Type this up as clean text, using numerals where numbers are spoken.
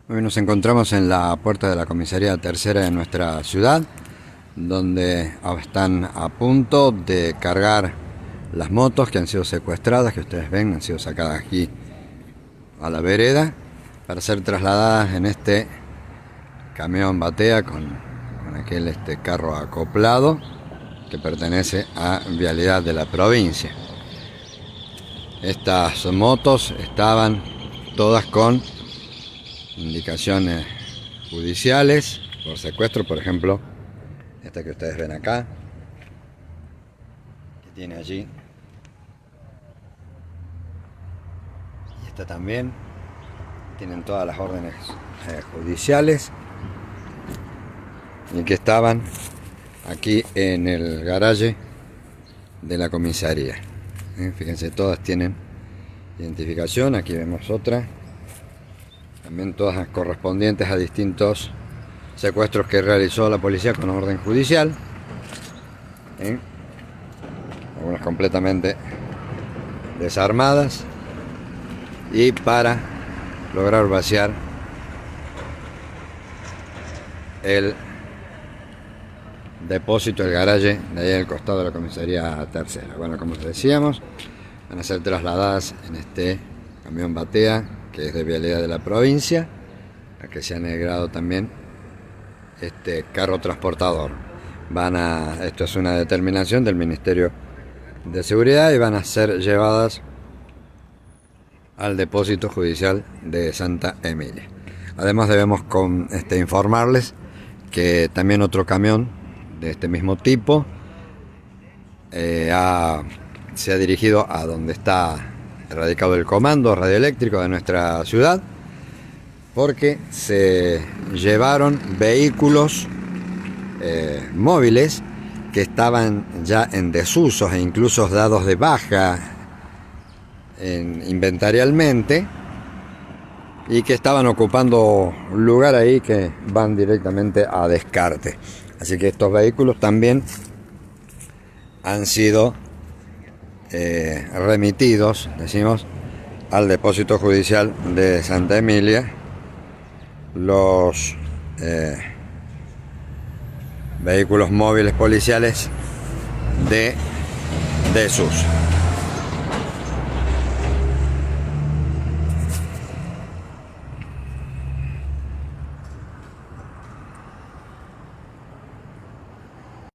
Hoy nos encontramos en la puerta de la comisaría tercera de nuestra ciudad, donde están a punto de cargar las motos que han sido secuestradas, que ustedes ven, han sido sacadas aquí a la vereda para ser trasladadas en este camión batea con aquel carro acoplado que pertenece a Vialidad de la provincia. Estas motos estaban todas con indicaciones judiciales por secuestro, por ejemplo esta que ustedes ven acá, que tiene allí, y esta también, tienen todas las órdenes judiciales, y que estaban aquí en el garaje de la comisaría. Fíjense, todas tienen identificación. Aquí vemos otra, también todas correspondientes a distintos secuestros que realizó la policía con orden judicial. Algunas completamente desarmadas, y para lograr vaciar el depósito, el garaje de ahí al costado de la comisaría tercera. Bueno, como decíamos, van a ser trasladadas en este camión batea que es de Vialidad de la provincia, a que se ha negado también este carro transportador. Esto es una determinación del Ministerio de Seguridad, y van a ser llevadas al depósito judicial de Santa Emilia. Además debemos informarles que también otro camión de este mismo tipo se ha dirigido a donde está radicado el comando radioeléctrico de nuestra ciudad, porque se llevaron vehículos móviles que estaban ya en desuso e incluso dados de baja inventarialmente, y que estaban ocupando un lugar ahí que van directamente a descarte. Así que estos vehículos también han sido remitidos, decimos, al depósito judicial de Santa Emilia, los vehículos móviles policiales de desuso.